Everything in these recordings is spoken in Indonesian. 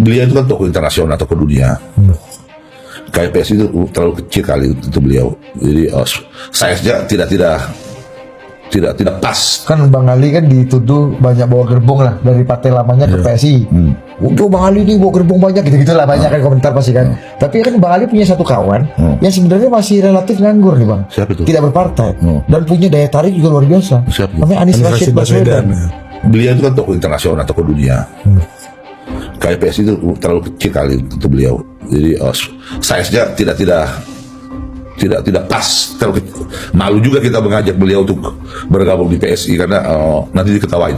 beliau itu kan tokoh internasional, tokoh dunia. Kayak PSI itu terlalu kecil kali untuk beliau. Jadi size-nya tidak pas. Kan Bang Ali kan dituduh banyak bawa gerbong lah dari partai lamanya ke PSI. Untuk Bang Ali ini bawa gerbong banyak gitu-gitu lah, banyak kan komentar pasti kan. Tapi kan Bang Ali punya satu kawan yang sebenarnya masih relatif nganggur nih Bang. Siapa itu? Tidak berpartai dan punya daya tarik juga luar biasa. Siapa itu? Namanya Anies Rashid Baswedan. Beliau itu kan tokoh internasional, tokoh dunia. Kayak PSI itu terlalu kecil kali untuk beliau. Jadi size-nya tidak pas. Malu juga kita mengajak beliau untuk bergabung di PSI karena nanti diketawain.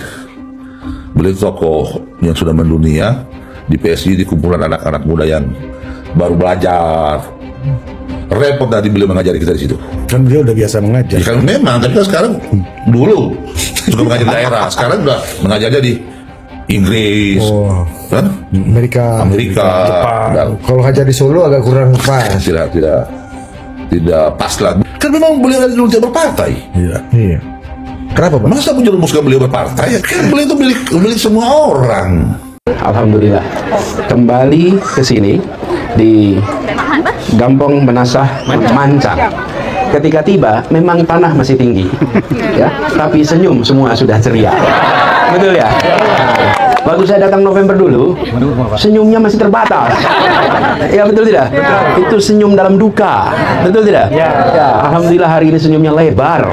Beliau tokoh yang sudah mendunia. Di PSI di kumpulan anak-anak muda yang baru belajar. Repot tadi beliau mengajari kita di situ. Kan beliau udah biasa mengajar. Ya, kan memang, tapi kan sekarang dulu suka mengajar di daerah. Sekarang udah mengajarnya di Inggris, Amerika, Jepang. Kalau ngajar di Solo agak kurang pas. Tidak pas lah. Kan memang beliau dari dulu tidak berpartai. Iya. Kenapa Bang? Masa menjerumuskan beliau berpartai? Kan beliau itu milik semua orang. Alhamdulillah kembali ke sini di Gampong Benasah Mancang. Ketika tiba memang tanah masih tinggi ya, tapi senyum semua sudah ceria. Betul ya? Waktu saya datang November dulu, senyumnya masih terbatas. Ya betul tidak? Itu senyum dalam duka. Betul tidak? Ya. Alhamdulillah hari ini senyumnya lebar.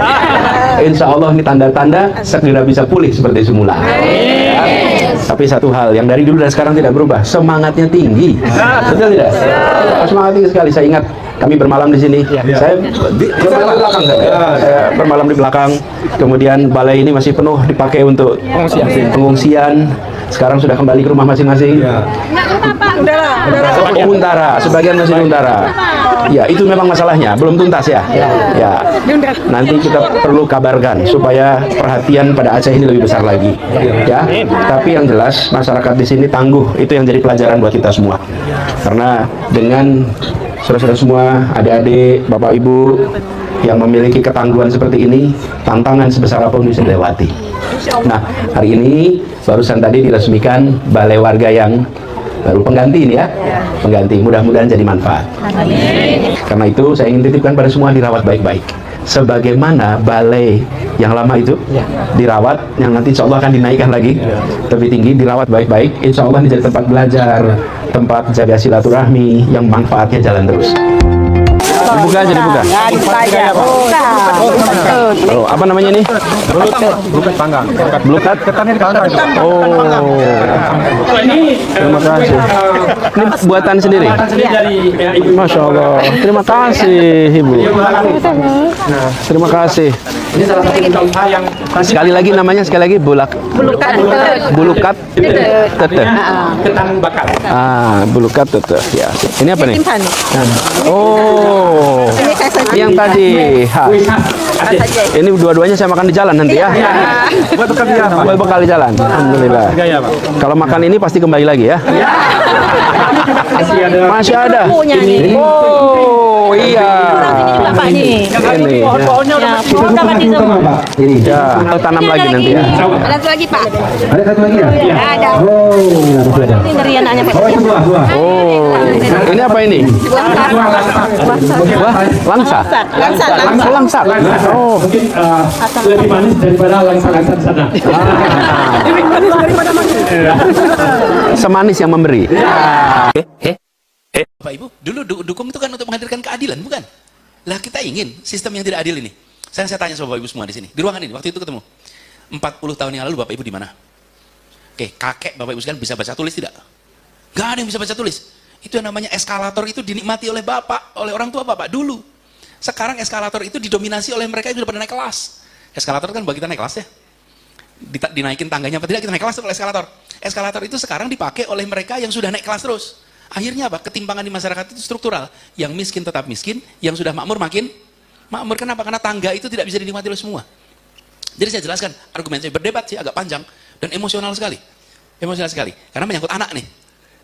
Insya Allah ini tanda-tanda segera bisa pulih seperti semula. Ya. Tapi satu hal yang dari dulu dan sekarang tidak berubah, semangatnya tinggi. Betul tidak? Semangat tinggi sekali. Saya ingat kami bermalam di sini. Saya bermalam di belakang. Saya bermalam di belakang. Kemudian balai ini masih penuh dipakai untuk pengungsian. Sekarang sudah kembali ke rumah masing-masing. Untara, sebagian masih di Untara. Ya, itu memang masalahnya, belum tuntas ya. Ya. Nanti kita perlu kabarkan supaya perhatian pada Aceh ini lebih besar lagi. Ya. Tapi yang jelas masyarakat di sini tangguh, itu yang jadi pelajaran buat kita semua. Karena dengan saudara-saudara semua, adik-adik, bapak ibu yang memiliki ketangguhan seperti ini, tantangan sebesar apapun bisa dilewati. Nah, hari ini barusan tadi diresmikan balai warga yang baru pengganti ini ya, pengganti. Mudah-mudahan jadi manfaat. Karena itu saya ingin titipkan pada semua dirawat baik-baik. Sebagaimana balai yang lama itu dirawat, yang nanti insya Allah akan dinaikkan lagi lebih tinggi, dirawat baik-baik. Insya Allah ini jadi tempat belajar, tempat jaga silaturahmi yang manfaatnya jalan terus. Dibuka aja, dibuka. Oh, apa namanya ini? Bukan panggang. Belukat? Ketannya dipanggang. Oh, terima kasih. Ini buatan sendiri? Masya Allah. Terima kasih, Ibu. Terima kasih. Ini salah satu usaha yang Sekali lagi namanya, sekali lagi bulukat tete. ketan bakar. Bulukat tete. Ya. Ini apa nih? Oh, yang tadi. Ini dua-duanya saya makan di jalan nanti ya. Buat bekal dia, Pak. Buat bekal di jalan. Alhamdulillah. Gaya, Pak. Kalau makan ini pasti kembali lagi ya. Masih ada. Masih ada. Oh iya. Ini. Pohonnya udah Ini ya. Tanam lagi nanti ya. Ada satu lagi Pak. Ada satu lagi ya? Ada. Oh, masih ada. Ini dari anaknya Pak. Oh, itu buah. Oh, ini apa ini? Wah, langsa. Oh, langsat. Oh, Mungkin lebih manis daripada langsa-langsa di sana. semanis yang memberi. Bapak Ibu, dulu dukung itu kan untuk menghadirkan keadilan, bukan? Lah kita ingin sistem yang tidak adil ini. Saya tanya sama Bapak Ibu semua di sini, di ruangan ini, waktu itu ketemu. 40 tahun yang lalu Bapak Ibu di mana? Oke, kakek Bapak Ibu sekalian bisa baca tulis tidak? Gak ada yang bisa baca tulis. Itu yang namanya eskalator itu dinikmati oleh Bapak, oleh orang tua Bapak dulu. Sekarang eskalator itu didominasi oleh mereka yang sudah pada naik kelas. Eskalator kan buat kita naik kelas ya. Dinaikin tangganya apa tidak, kita naik kelas oleh eskalator. Eskalator itu sekarang dipakai oleh mereka yang sudah naik kelas terus. Akhirnya apa? Ketimpangan di masyarakat itu struktural. Yang miskin tetap miskin, yang sudah makmur makin makmur. Kenapa? Karena tangga itu tidak bisa dinikmati oleh semua. Jadi saya jelaskan, argumen saya berdebat sih agak panjang dan emosional sekali. Emosional sekali. Karena menyangkut anak nih.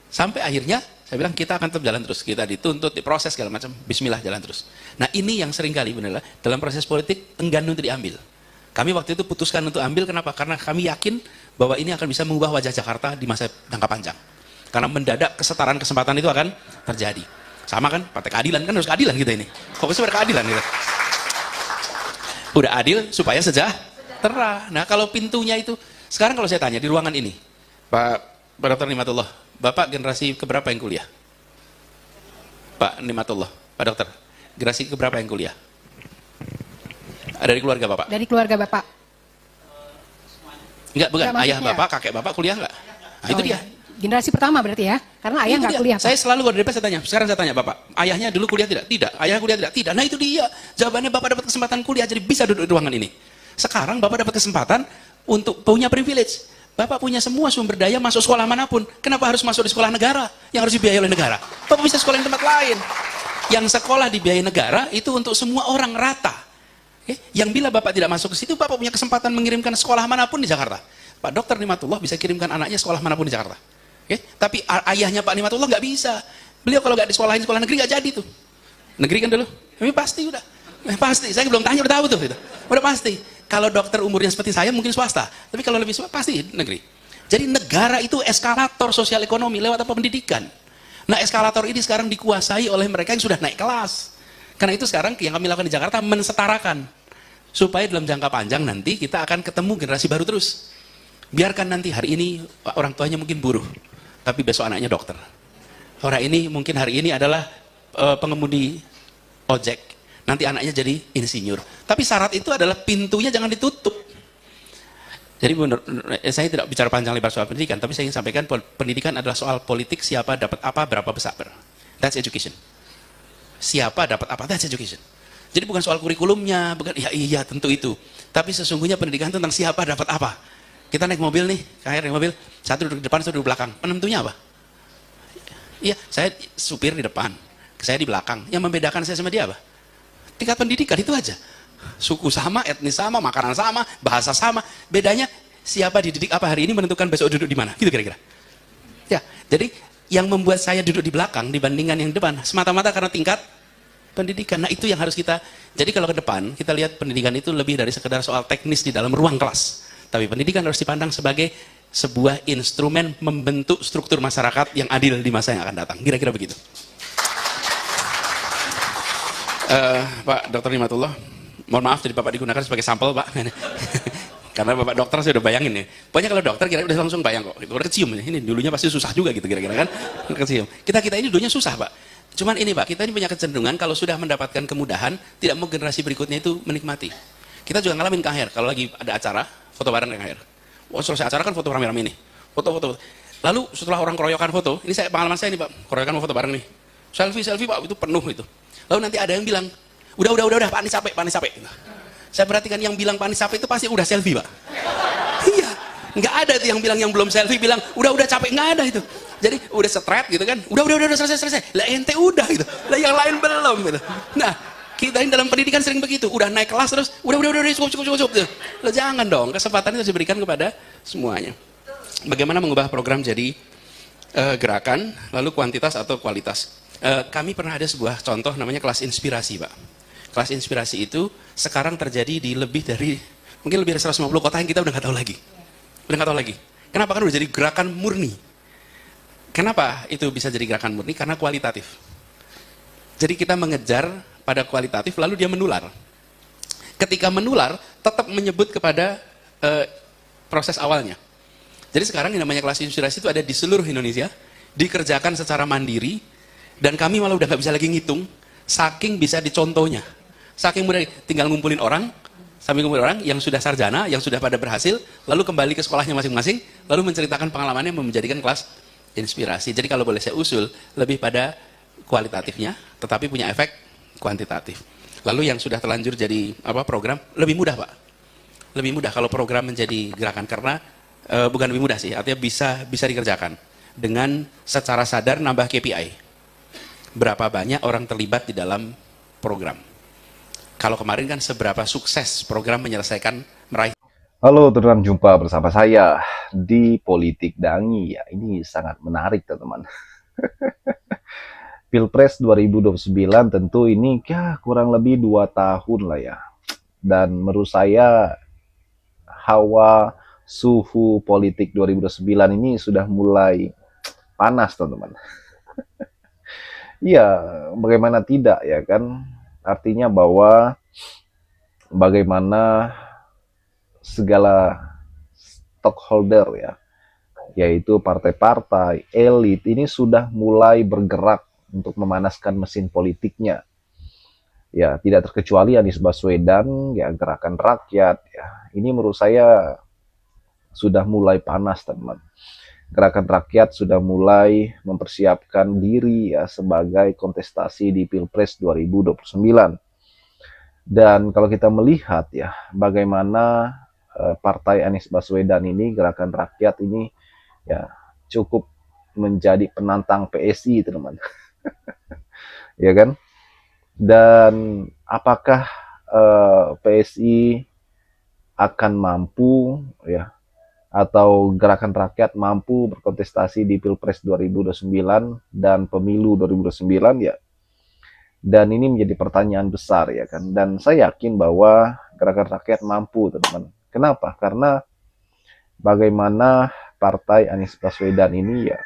Sampai akhirnya saya bilang kita akan tetap jalan terus. Kita dituntut, diproses segala macam. Bismillah jalan terus. Nah ini yang sering kali benar dalam proses politik enggan untuk diambil. Kami waktu itu putuskan untuk ambil, kenapa? Karena kami yakin bahwa ini akan bisa mengubah wajah Jakarta di masa jangka panjang. Karena mendadak kesetaraan kesempatan itu akan terjadi. Sama kan, partai keadilan kan harus keadilan kita ini. Fokusnya pada keadilan kita. Udah adil supaya sejahtera. Nah kalau pintunya itu, sekarang kalau saya tanya di ruangan ini, Pak Dr. Nimatullah, Bapak generasi keberapa yang kuliah? Pak Nimatullah, Pak Dokter, generasi keberapa yang kuliah? Dari keluarga Bapak? Dari keluarga Bapak. Enggak, bukan. Enggak, Ayah maksudnya. Bapak, kakek Bapak kuliah enggak? Nah, itu Oh, dia. ya. Generasi pertama berarti ya? Karena ayah Itu nggak dia. kuliah, Pak. Saya selalu kalau dari saya tanya, sekarang saya tanya Bapak, ayahnya dulu kuliah tidak? Tidak. Ayah kuliah tidak? Tidak. Nah itu dia. Jawabannya Bapak dapat kesempatan kuliah, jadi bisa duduk di ruangan ini. Sekarang Bapak dapat kesempatan untuk punya privilege. Bapak punya semua sumber daya masuk sekolah manapun. Kenapa harus masuk di sekolah negara yang harus dibiayai oleh negara? Bapak bisa sekolah di tempat lain. Yang sekolah dibiayai negara itu untuk semua orang rata. Yang bila Bapak tidak masuk ke situ, Bapak punya kesempatan mengirimkan sekolah manapun di Jakarta. Pak Dr. Nimatullah bisa kirimkan anaknya sekolah manapun di Jakarta. Tapi ayahnya Pak Nimatullah nggak bisa. Beliau kalau nggak disekolahin sekolah negeri nggak jadi tuh. Negeri kan dulu. Tapi pasti udah. Pasti. Saya belum tanya udah tahu tuh. Gitu. Udah pasti. Kalau dokter umurnya seperti saya mungkin swasta. Tapi kalau lebih swasta pasti negeri. Jadi negara itu eskalator sosial ekonomi lewat apa pendidikan. Nah eskalator ini sekarang dikuasai oleh mereka yang sudah naik kelas. Karena itu sekarang yang kami lakukan di Jakarta mensetarakan. Supaya dalam jangka panjang nanti kita akan ketemu generasi baru terus. Biarkan nanti hari ini orang tuanya mungkin buruh. Tapi besok anaknya dokter. Orang ini mungkin hari ini adalah pengemudi ojek. Nanti anaknya jadi insinyur. Tapi syarat itu adalah pintunya jangan ditutup. Jadi saya tidak bicara panjang lebar soal pendidikan, tapi saya ingin sampaikan pendidikan adalah soal politik, siapa dapat apa, berapa besar. That's education. Siapa dapat apa, that's education. Jadi bukan soal kurikulumnya, bukan ya iya tentu itu. Tapi sesungguhnya pendidikan tentang siapa dapat apa. Kita naik mobil nih, naik mobil, satu duduk di depan, satu duduk di belakang. Penentunya apa? Iya, saya supir di depan, saya di belakang. Yang membedakan saya sama dia apa? Tingkat pendidikan itu aja. Suku sama, etnis sama, makanan sama, bahasa sama. Bedanya siapa dididik apa hari ini menentukan besok duduk di mana. Gitu kira-kira. Ya, jadi yang membuat saya duduk di belakang dibandingkan yang depan semata-mata karena tingkat pendidikan. Nah, itu yang harus kita. Jadi kalau ke depan kita lihat pendidikan itu lebih dari sekedar soal teknis di dalam ruang kelas. Tapi pendidikan harus dipandang sebagai sebuah instrumen membentuk struktur masyarakat yang adil di masa yang akan datang. Kira-kira begitu. Pak Dr. Nimatullah, mohon maaf jadi Bapak digunakan sebagai sampel Pak. Karena Bapak dokter saya udah bayangin ya. Pokoknya kalau dokter kira-kira udah langsung bayang kok. Udah kecium ini dulunya pasti susah juga gitu kira-kira kan. Kecium. Kita ini dulunya susah Pak. Cuman ini Pak, kita ini punya kecenderungan kalau sudah mendapatkan kemudahan, tidak mau generasi berikutnya itu menikmati. Kita juga ngalamin KHR, kalau lagi ada acara, foto bareng KHR. Wah, selesai acara kan foto rame-rame nih. Foto-foto. Lalu setelah orang keroyokan foto, ini pengalaman saya nih Pak, keroyokan mau foto bareng nih. Selfie Pak, itu penuh itu. Lalu nanti ada yang bilang, udah, Pak Anies capek. Saya perhatikan yang bilang Pak Anies capek itu pasti udah selfie Pak. Iya, nggak ada tuh yang bilang yang belum selfie bilang, udah capek, nggak ada itu. Jadi udah straight gitu kan, udah selesai. Lah ente udah gitu, lah yang lain belum gitu. Nah, kita ini dalam pendidikan sering begitu, udah naik kelas terus, udah cukup gitu. Lah jangan dong, kesempatan itu diberikan kepada semuanya. Bagaimana mengubah program jadi gerakan, lalu kuantitas atau kualitas. Kami pernah ada sebuah contoh namanya kelas inspirasi Pak. Kelas inspirasi itu sekarang terjadi di mungkin lebih dari 150 kota yang kita udah nggak tahu lagi. Kenapa? Kan udah jadi gerakan murni. Kenapa itu bisa jadi gerakan murni? Karena kualitatif. Jadi kita mengejar pada kualitatif lalu dia menular. Ketika menular tetap menyebut kepada proses awalnya. Jadi sekarang yang namanya kelas inspirasi itu ada di seluruh Indonesia, dikerjakan secara mandiri. Dan kami malah udah nggak bisa lagi ngitung, saking bisa dicontohnya, saking mudah, tinggal ngumpulin orang, yang sudah sarjana, yang sudah pada berhasil, lalu kembali ke sekolahnya masing-masing, lalu menceritakan pengalamannya menjadikan kelas inspirasi. Jadi kalau boleh saya usul, lebih pada kualitatifnya, tetapi punya efek kuantitatif. Lalu yang sudah terlanjur jadi program, lebih mudah Pak, lebih mudah kalau program menjadi gerakan karena bukan lebih mudah sih, artinya bisa dikerjakan dengan secara sadar nambah KPI. Berapa banyak orang terlibat di dalam program. Kalau kemarin kan seberapa sukses program menyelesaikan meraih. Halo, teman jumpa bersama saya di Politik Dangi. Ya, ini sangat menarik, teman-teman. Pilpres 2029 tentu ini kurang lebih 2 tahun lah ya. Dan menurut saya hawa suhu politik 2029 ini sudah mulai panas, teman-teman. Iya, bagaimana tidak ya kan? Artinya bahwa bagaimana segala stakeholder ya, yaitu partai-partai, elit ini sudah mulai bergerak untuk memanaskan mesin politiknya. Ya, tidak terkecuali Anies Baswedan, ya gerakan rakyat ya. Ini menurut saya sudah mulai panas, teman. Gerakan rakyat sudah mulai mempersiapkan diri ya sebagai kontestasi di Pilpres 2029. Dan kalau kita melihat ya bagaimana partai Anies Baswedan ini, gerakan rakyat ini ya cukup menjadi penantang PSI, teman. Ya kan? Dan apakah PSI akan mampu ya atau gerakan rakyat mampu berkontestasi di Pilpres 2029 dan Pemilu 2029 ya. Dan ini menjadi pertanyaan besar ya kan. Dan saya yakin bahwa gerakan rakyat mampu, teman-teman. Kenapa? Karena bagaimana partai Anies Baswedan ini ya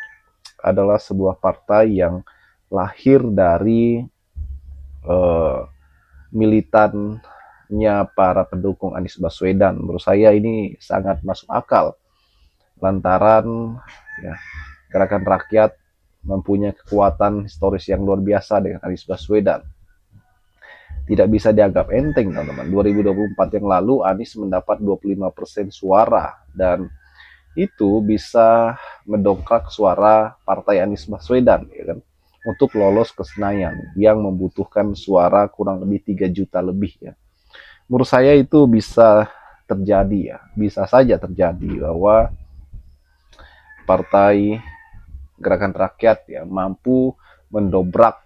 adalah sebuah partai yang lahir dari militannya para pendukung Anies Baswedan. Menurut saya ini sangat masuk akal lantaran ya, gerakan rakyat mempunyai kekuatan historis yang luar biasa dengan Anies Baswedan. Tidak bisa dianggap enteng, teman-teman. 2024 yang lalu Anies mendapat 25% suara dan itu bisa mendongkrak suara partai Anies Baswedan ya kan, untuk lolos ke Senayan yang membutuhkan suara kurang lebih 3 juta lebih ya. Menurut saya itu bisa terjadi ya, bisa saja terjadi bahwa partai gerakan rakyat ya mampu mendobrak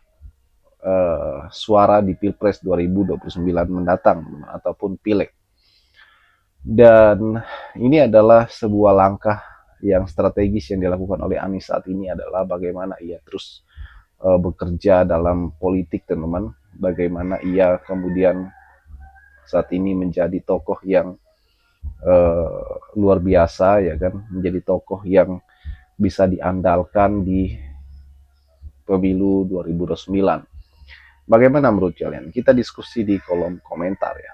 suara di Pilpres 2029 mendatang ataupun Pileg. Dan ini adalah sebuah langkah yang strategis yang dilakukan oleh Anies saat ini adalah bagaimana ia terus bekerja dalam politik, teman-teman. Bagaimana ia kemudian saat ini menjadi tokoh yang luar biasa ya kan, menjadi tokoh yang bisa diandalkan di pemilu 2029. Bagaimana menurut kalian? Kita diskusi di kolom komentar ya.